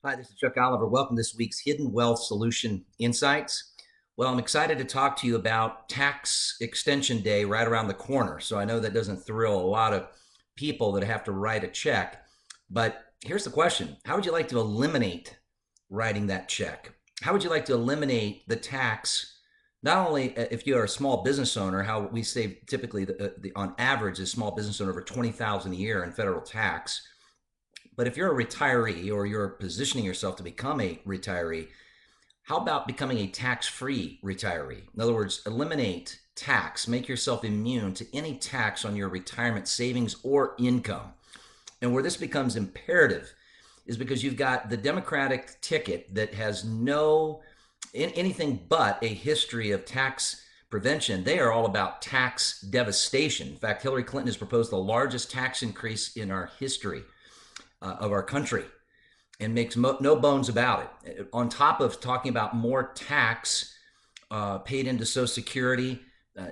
Hi, this is Chuck Oliver. Welcome to this week's Hidden Wealth Solution Insights. Well, I'm excited to talk to you about Tax Extension Day right around the corner. So I know that doesn't thrill a lot of people that have to write a check. But here's the question: how would you like to eliminate writing that check? How would you like to eliminate the tax? Not only if you are a small business owner, how we save typically on average, a small business owner over 20,000 a year in federal tax. But if you're a retiree or you're positioning yourself to become a retiree, how about becoming a tax-free retiree? In other words, eliminate tax, make yourself immune to any tax on your retirement savings or income. And where this becomes imperative is because you've got the Democratic ticket that has no anything but a history of tax prevention. They are all about tax devastation. In fact, Hillary Clinton has proposed the largest tax increase in our history of our country and makes no bones about it. On top of talking about more tax paid into Social Security,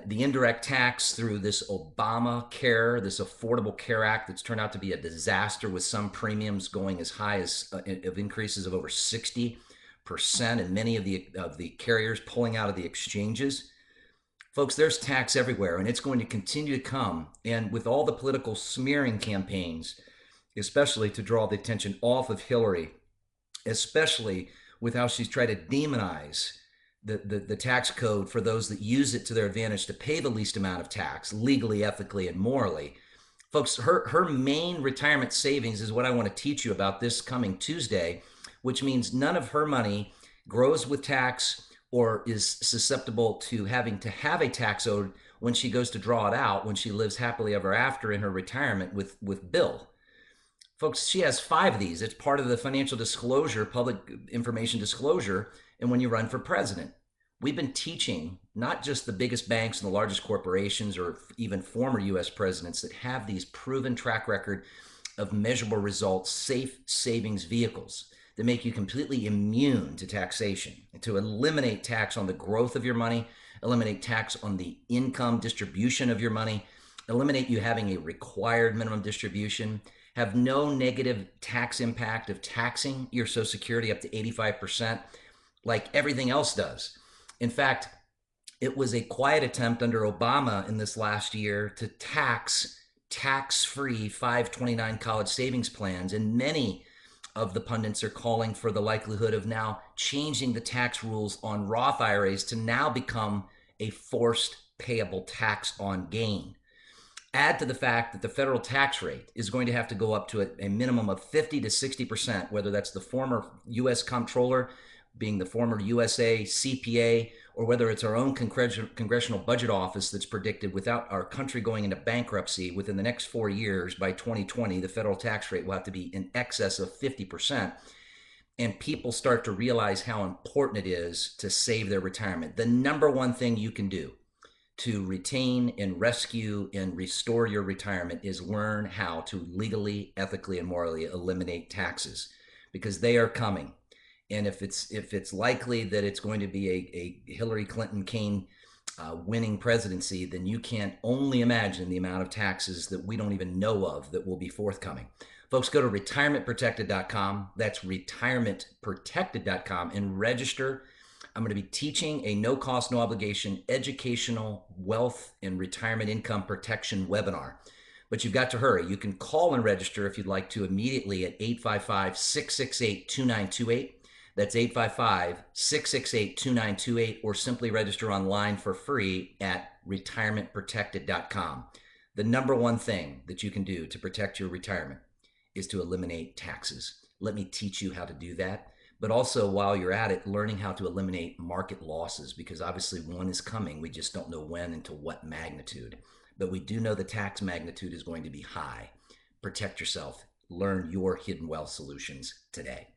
the indirect tax through this Obamacare, this Affordable Care Act that's turned out to be a disaster with some premiums going as high as of increases of over 60% and many of the carriers pulling out of the exchanges. Folks, there's tax everywhere and it's going to continue to come. And with all the political smearing campaigns, especially to draw the attention off of Hillary, especially with how she's tried to demonize the tax code for those that use it to their advantage to pay the least amount of tax legally, ethically, and morally. Folks, her main retirement savings is what I want to teach you about this coming Tuesday, which means none of her money grows with tax or is susceptible to having to have a tax owed when she goes to draw it out when she lives happily ever after in her retirement with Bill. Folks, she has five of these. It's part of the financial disclosure, public information disclosure, and when you run for president. We've been teaching not just the biggest banks and the largest corporations or even former US presidents that have these proven track record of measurable results, safe savings vehicles that make you completely immune to taxation and to eliminate tax on the growth of your money, eliminate tax on the income distribution of your money, eliminate you having a required minimum distribution, have no negative tax impact of taxing your Social Security up to 85%, like everything else does. In fact, it was a quiet attempt under Obama in this last year to tax free 529 college savings plans. And many of the pundits are calling for the likelihood of now changing the tax rules on Roth IRAs to now become a forced payable tax on gain. Add to the fact that the federal tax rate is going to have to go up to a minimum of 50 to 60%, whether that's the former U.S. comptroller being the former USA CPA, or whether it's our own Congressional Budget Office that's predicted without our country going into bankruptcy within the next 4 years, by 2020, the federal tax rate will have to be in excess of 50%. And people start to realize how important it is to save their retirement. The number one thing you can do to retain and rescue and restore your retirement is learn how to legally, ethically, and morally eliminate taxes, because they are coming. And if it's likely that it's going to be a Hillary Clinton Kane winning presidency, then you can only imagine the amount of taxes that we don't even know of that will be forthcoming. Folks, go to retirementprotected.com. That's retirementprotected.com and register. I'm going to be teaching a no cost, no obligation educational wealth and retirement income protection webinar. But you've got to hurry. You can call and register if you'd like to immediately at 855 668 2928. That's 855 668 2928, or simply register online for free at retirementprotected.com. The number one thing that you can do to protect your retirement is to eliminate taxes. Let me teach you how to do that. But also, while you're at it, learning how to eliminate market losses, because obviously one is coming. We just don't know when and to what magnitude. But we do know the tax magnitude is going to be high. Protect yourself. Learn your hidden wealth solutions today.